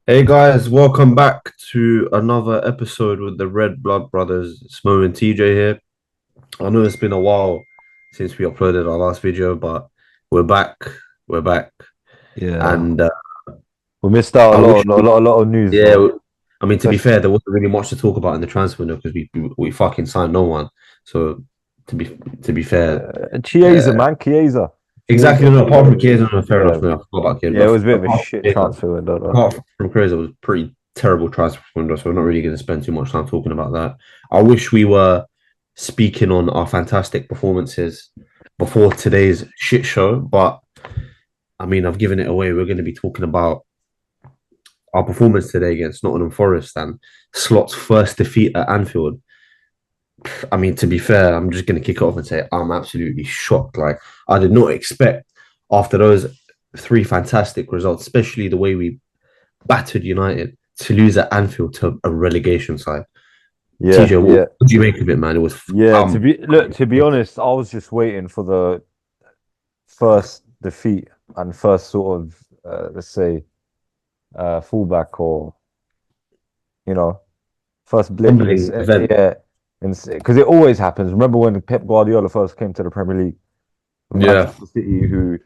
Hey guys, welcome back to another episode with the Red Blood Brothers. It's Mo and TJ here. I know it's been a while since we uploaded our last video, but we're back. We're back, Yeah, and we missed out a I lot, wish, a lot of news yeah. though. I mean, to be Especially, fair, there wasn't really much to talk about in the transfer window because we fucking signed no one. So to be to be fair, Chiesa, uh, man, exactly. Chiesa. No, apart from Chiesa, no, fair Yeah, enough. No, I forgot about Chiesa. yeah, it But was a bit of a apart from shit Chiesa, transfer window though. apart from Chiesa, it was a pretty terrible transfer window. So we're not really going to spend too much time talking about that. I wish we were speaking on our fantastic performances before today's shit show, but I mean, I've given it away. We're going to be talking about our performance today against Nottingham Forest and Slot's first defeat at Anfield. I mean, to be fair, I'm just going to kick it off and say I'm absolutely shocked. Like, I did not expect after those three fantastic results, especially the way we battered United, to lose at Anfield to a relegation side. Yeah, TJ, yeah, what do you make of it, man? It was yeah. To be honest, I was just waiting for the first defeat and first sort of let's say fullback or you know first blip in this humbling event. yeah, because it always happens. Remember when Pep Guardiola first came to the Premier League? Yeah, Manchester City, who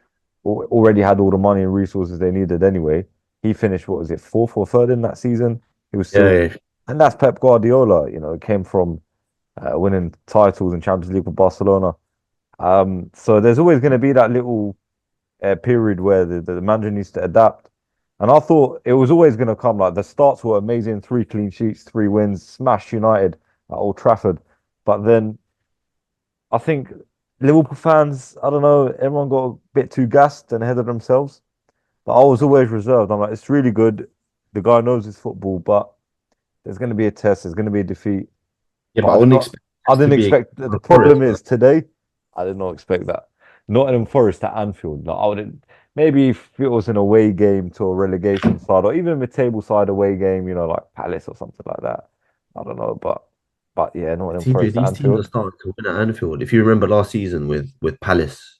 already had all the money and resources they needed anyway. He finished, what was it, fourth or third in that season? He was yeah, still, yeah. and that's Pep Guardiola. Came from winning titles in Champions League with Barcelona. So there's always going to be that little period where the manager needs to adapt. And I thought it was always going to come. Like the starts were amazing, 3 clean sheets, 3 wins, smashed United at Old Trafford. But then I think Liverpool fans, I don't know, everyone got a bit too gassed and ahead of themselves. But I was always reserved. I'm like, it's really good. The guy knows his football, but there's going to be a test. There's going to be a defeat. Yeah, But but I wouldn't expect I this to didn't be expect. The a Forest. problem is today, I did not expect that. Nottingham Forest at Anfield. Like, I would maybe if it was an away game to a relegation side or even a mid-table side away game, like Palace or something like that. I don't know, but yeah, Nottingham TJ, Forest at these teams are Anfield. starting to win at Anfield. If you remember last season with Palace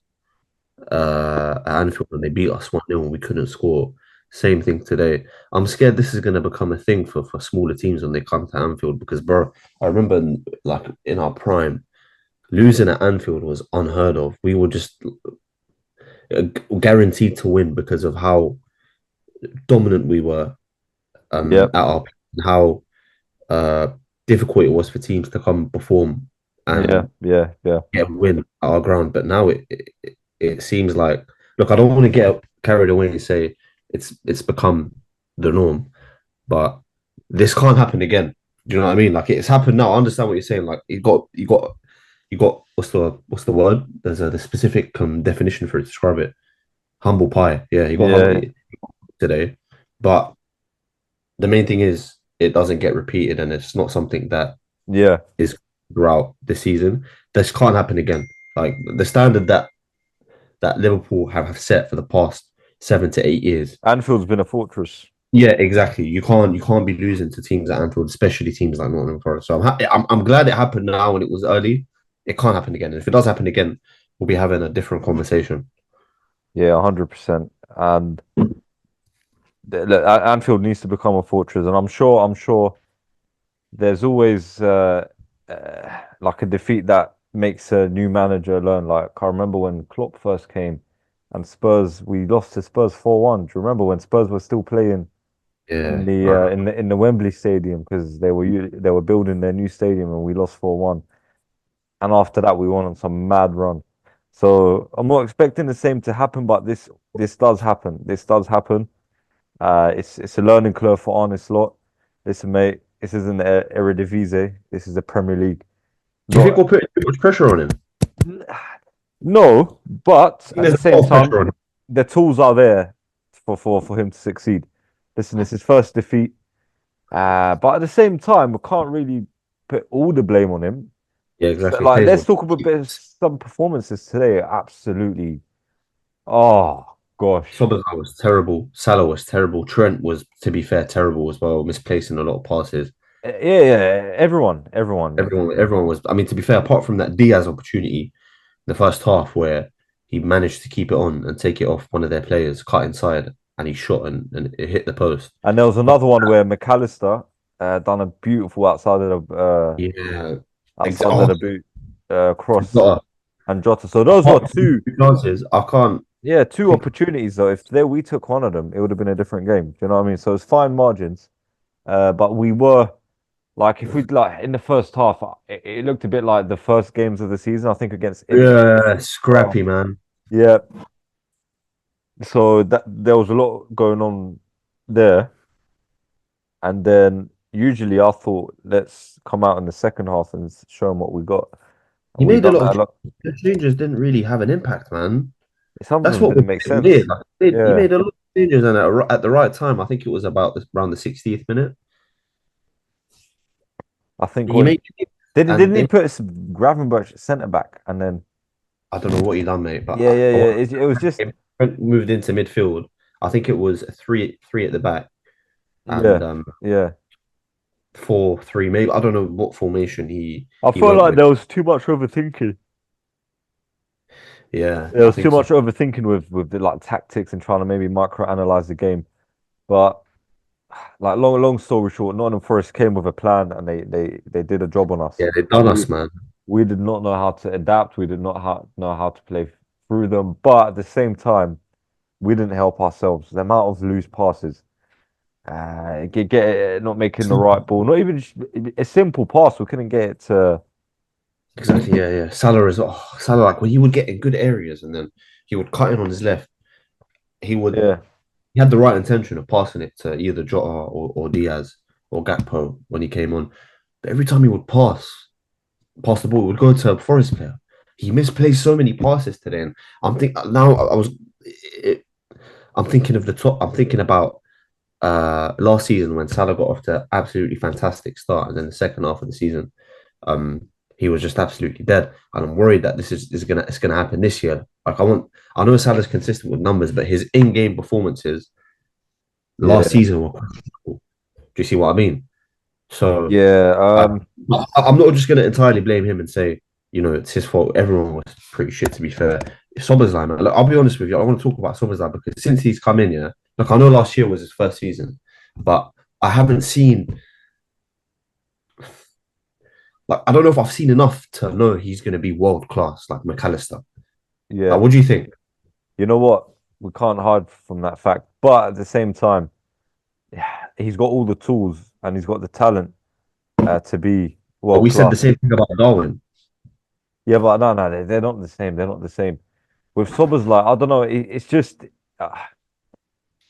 at Anfield when they beat us 1-0 and we couldn't score. Same thing today. I'm scared this is going to become a thing for smaller teams when they come to Anfield because, bro, I remember like in our prime, losing at Anfield was unheard of. We were just guaranteed to win because of how dominant we were Yeah, at our how uh, difficult it was for teams to come perform yeah, and yeah, yeah. get a win at our ground. But now it seems like look, I don't want to get carried away and say it's become the norm, but this can't happen again. Do you know what I mean? Like it's happened now. I understand what you're saying. Like you got what's the word? There's the specific definition for it to describe it. Humble pie. Yeah, you got Yeah, humble today, but the main thing is it doesn't get repeated, and it's not something that yeah. is throughout the season. This can't happen again. Like the standard that Liverpool have set for the past 7 to 8 years. Anfield's been a fortress. Yeah, exactly. You can't be losing to teams at Anfield, especially teams like Nottingham Forest. So I'm glad it happened now when it was early. It can't happen again. And if it does happen again, we'll be having a different conversation. Yeah, 100%. And look, Anfield needs to become a fortress. And I'm sure there's always like a defeat that makes a new manager learn. Like I remember when Klopp first came and Spurs, we lost to Spurs 4-1. Do you remember when Spurs were still playing in Yeah, the I uh, remember. in the in the Wembley Stadium because they were building their new stadium and we lost 4-1. And after that, we went on some mad run. So I'm not expecting the same to happen, but this does happen. This does happen. It's a learning curve for Arne Slot. Listen, mate, this isn't Eredivisie. This is the Premier League. Do you think Not we're putting too much pressure on him? no, but at There's the a same lot of time, pressure on him. the tools are there for him to succeed. Listen, this is his first defeat. But at the same time, we can't really put all the blame on him. Yeah, So, exactly. It like, plays let's with talk about a bit of some performances today. Absolutely. Oh gosh. Sobozai was terrible. Salah was terrible. Trent was, to be fair, terrible as well, misplacing a lot of passes. Yeah, yeah. Everyone. Everyone was. I mean, to be fair, apart from that Diaz opportunity, the first half where he managed to keep it on and take it off one of their players, cut inside. and he shot and it hit the post. And there was But another one where McAllister done a beautiful yeah, outside of oh, the boot cross Jota, and Jota. So those were apart from two, the chances, I can't yeah, two think. opportunities though. If there we took one of them, it would have been a different game. Do you know what I mean? So it's fine margins. But we were like, if we like in the first half, it looked a bit like the first games of the season. I think against Inter. Yeah, Oh, scrappy man. yeah. So that there was a lot going on there, and then usually I thought let's come out in the second half and show them what we got. He And we made a done lot of that a lot. the changes didn't really have an impact, man. Some of That's them what was didn't make weird. sense. Like, he Yeah, made a lot of changes and at the right time. I think it was about around the 60th minute. I think He when made and didn't he put Gravenberch at centre back and then I don't know what he done, mate, but yeah, yeah, yeah. It was just moved into midfield. I think it was a three at the back and yeah, yeah. 4-3, maybe. I don't know what formation I he felt went like with. there was too much overthinking. Yeah, There I was too think so. much overthinking with the like tactics and trying to maybe micro analyze the game. But like long story short, Nottingham Forest came with a plan and they did a job on us. Yeah, they done We us, man. we did not know how to adapt. We did not know how to play through them. But at the same time, we didn't help ourselves. The amount of loose passes, not making the right ball, not even a simple pass. We couldn't get it to. Exactly. Yeah, yeah. Salah, like when he would get in good areas and then he would cut in on his left. He would Yeah, he had the right intention of passing it to either Jota or Diaz or Gakpo when he came on. But every time he would pass the ball, it would go to a Forest player. He misplaced so many passes today, and it, I'm thinking of the top. I'm thinking about last season when Salah got off to an absolutely fantastic start, and then the second half of the season, um, he was just absolutely dead. And I'm worried that is gonna it's gonna happen this year. I know Salah's consistent with numbers, but his in-game performances last yeah, season were questionable. Do you see what I mean? So yeah. I, I'm not just gonna entirely blame him and say, it's his fault. Everyone was pretty shit to be fair. Soboslai, man, look, I'll be honest with you. I want to talk about Soboslai because since he's come in, yeah, look, I know last year was his first season, but I haven't seen like I don't know if I've seen enough to know he's going to be world class like McAllister. Yeah. Like, what do you think? You know what? We can't hide from that fact. But at the same time, yeah, he's got all the tools and he's got the talent to be But world we said the class. same thing about Darwin. Yeah, but no, no, they're not the same. They're not the same. With Sober's like, I don't know. It's just uh,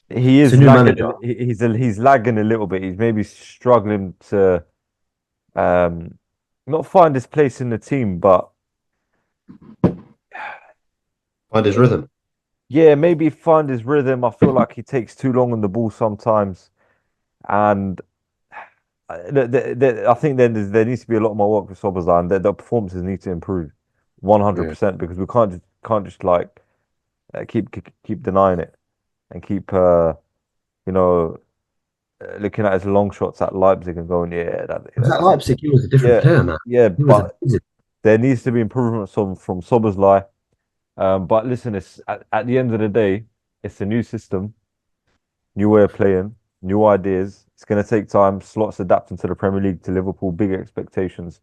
he It's a is new lagging. manager. He's lagging a little bit. He's maybe struggling to um not find his place in the team, but Find his rhythm. yeah, maybe find his rhythm. I feel like he takes too long on the ball sometimes, and I think there needs to be a lot more work with Sobozan. The performances need to improve Yeah. 100% because we can't just like keep denying it and keep you know looking at his long shots at Leipzig and going yeah Was that Leipzig? He was a different yeah player, man. yeah. He was But amazing. there needs to be improvements from Soboslai. But listen, it's at the end of the day, it's a new system, new way of playing, new ideas. It's going to take time. Slots adapting to the Premier League, to Liverpool, bigger expectations.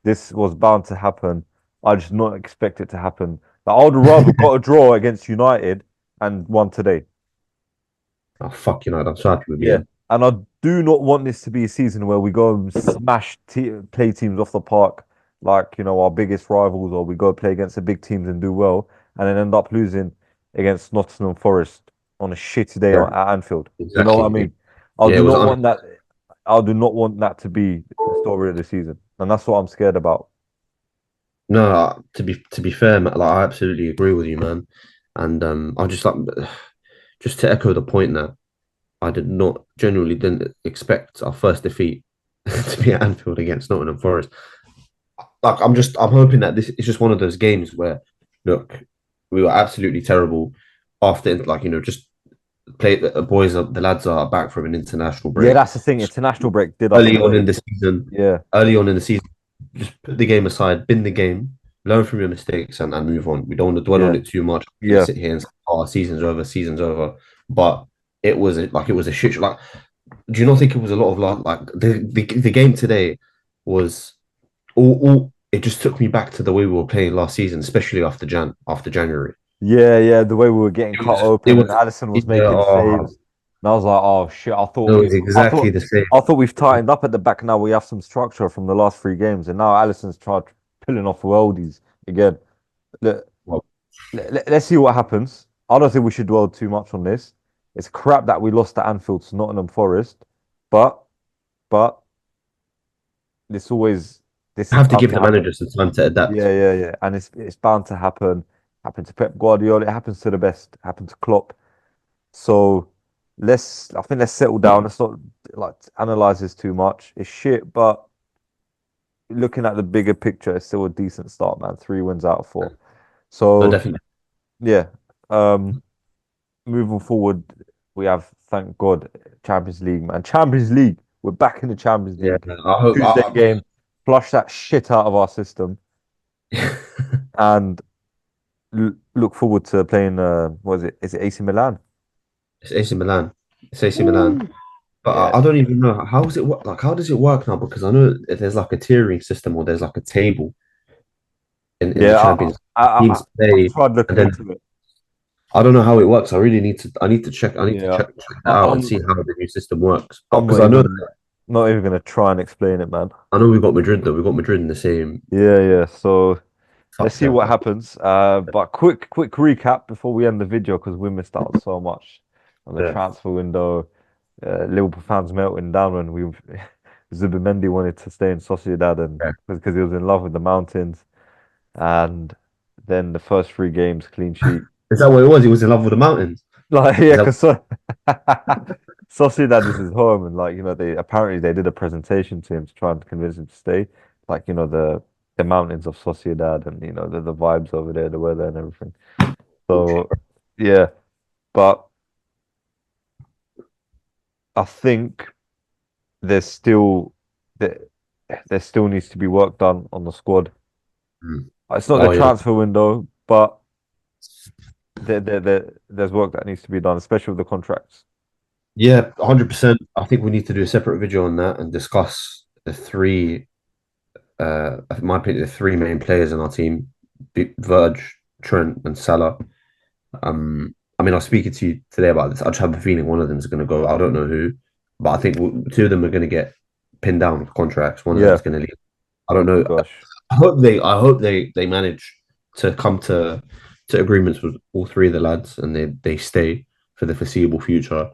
This was bound to happen. I just not expect it to happen. Like, I would have rather got a draw against United and won today. Oh, fuck United. I'm so happy with Yeah. you. And I do not want this to be a season where we go and smash play teams off the park, like, our biggest rivals, or we go play against the big teams and do well, and then end up losing against Nottingham Forest on a shitty day Yeah, at Anfield. You know what I exactly. mean? I Yeah, it do was not want that. I do not want that to be the story of the season, and that's what I'm scared about. no, to be fair, man, like I absolutely agree with you, man. And I just like just to echo the point that I genuinely didn't expect our first defeat to be at Anfield against Nottingham Forest. Like I'm hoping that this is just one of those games where look, we were absolutely terrible after like just play the lads are back from an international Yeah, break. that's the thing. So International break did us early on in dirty. the season, Yeah, just put the game aside, bin the game, learn from your mistakes, and move on. We don't want to dwell on yeah, it too much. yeah, Sit here and say, "Oh, season's over, season's over." But it was a shit show. Like, do you not think it was a lot of like the game today was all it just took me back to the way we were playing last season, especially after January. Yeah, yeah, the way we were getting cut It open and was Allison was yeah, making saves. And I was like, oh shit, it was exactly the same. I thought we've tightened up at the back now. We have some structure from the last three games, and now Allison's tried pulling off worldies again. Let, Well, let's see what happens. I don't think we should dwell too much on this. It's crap that we lost to Anfield to Nottingham Forest, but but this I is have to bound give to the happen. manager some time to adapt. Yeah, yeah, yeah. And it's bound to happen. Happen to Pep Guardiola. It happens to the best. Happen to Klopp. So I think let's settle down. Let's not like analyze this too much. It's shit, but looking at the bigger picture, it's still a decent start, man. 3 wins out of 4. No, So definitely. yeah. Moving forward, we have, thank God, Champions League, man. Champions League. We're back in the Champions Yeah, League. I hope. Tuesday game. Flush that shit out of our system and look forward to playing. What is it? Is it AC Milan? It's AC Milan. It's AC Milan. Woo! But I Yes. don't even know how does it work. Like, how does it work now? Because I know if there's like a tiering system or there's like a table in the Yeah, Champions teams I've play, tried and looking then into it. I don't know how it works. I really need to. I need to check. I need to Yeah, check that out and I'm see how the new system works. But I'm because not even gonna try and explain it, man. I know we've got Madrid though. We've got Madrid in the same Yeah, yeah. So let's see subset. what happens. But quick recap before we end the video because we missed out on so much on the Yeah. transfer window. Liverpool fans melting down when we Zubimendi wanted to stay in Sociedad and Yeah. because he was in love with the mountains. And then the first 3 games clean sheet. Is that what it was? He was in love with the mountains. Like Is yeah, that because Sociedad is his home, and like they did a presentation to him to try and convince him to stay. Like the mountains of Sociedad and the vibes over there, the weather and everything. bullshit? So yeah, but I think there's still there, there still needs to be work done on the squad. Mm. It's not the Oh yeah. transfer window, but there's work that needs to be done, especially with the contracts. Yeah, 100%. I think we need to do a separate video on that and discuss the three, in my opinion, the three main players in our team, Verge, Trent, and Salah. I mean, I was speaking to you today about this. I just have a feeling one of them is going to go. I don't know who, but I think two of them are going to get pinned down with contracts. One of them Yeah. is going to leave. I don't know. Gosh. I hope they manage to come to agreements with all three of the lads and they stay for the foreseeable future.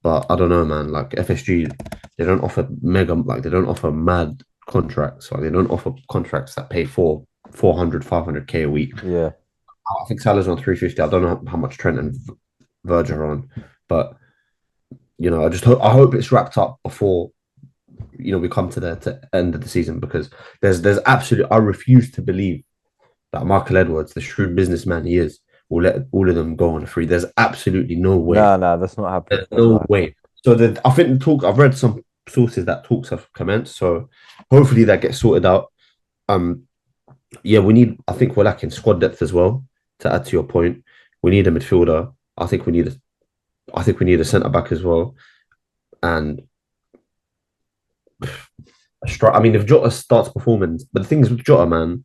But I don't know, man. Like FSG, they don't offer they don't offer mad contracts. Like they don't offer contracts that pay 400, 500K a week. Yeah. I think Salah's on 350. I don't know how much Trent and Verge are on, but I hope it's wrapped up before we come to the end of the season because there's absolutely I refuse to believe that Michael Edwards, the shrewd businessman he is, will let all of them go on free. There's absolutely no way. Nah, nah, that's not happening. There's That's not no happening. way. So I think the talk I've read some sources that talks have commenced. So hopefully that gets sorted out. Um, yeah, I think we're lacking squad depth as well. To add to your point, we need a midfielder. I think we need a centre back as well, and a strike. I mean, if Jota starts performing, but the thing is with Jota, man,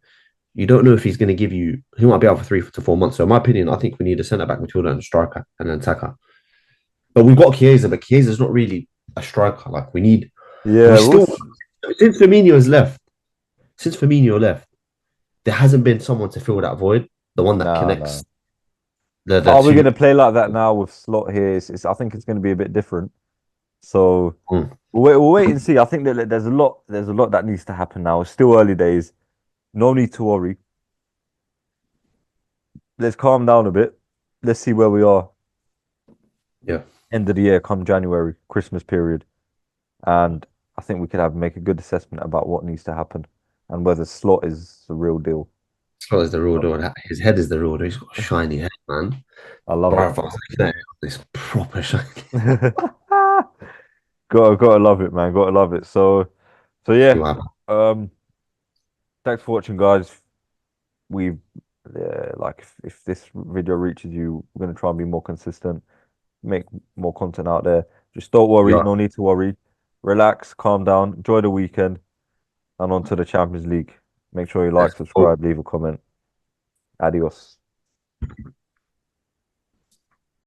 you don't know if he's going to give you. He might be out for 3 to 4 months. So, in my opinion, I think we need a centre back midfielder and a striker and an attacker. But we've got Chiesa, but Chiesa's not really a striker. Like we Yeah, still since Firmino left, since Firmino left, there hasn't been someone to fill that void, the one that nah, nah. connects the Are we two. going to play like that now with Slot here? I think it's going to be a bit different. So Mm. we'll wait and see. I think that there's a lot that needs to happen now. It's still early days. No need to worry. Let's calm down a bit. Let's see where we are Yeah, end of the year, come January, Christmas period, and I think we could make a good assessment about what needs to happen and whether Slot is the real deal. Scott is the real deal. His head is the real deal. He's got a shiny head, man. I love Bro, it. if I was looking at it, it's proper shiny. Gotta love it, man. Gotta love it. So See yeah. what happens. Um, thanks for watching, guys. We've like if this video reaches you, we're gonna try and be more consistent. make more content out there. Just don't worry, Yeah, no need to worry. Relax, calm down, enjoy the weekend, and on to the Champions League. Make sure you like, let's go. subscribe, leave a comment. Adios.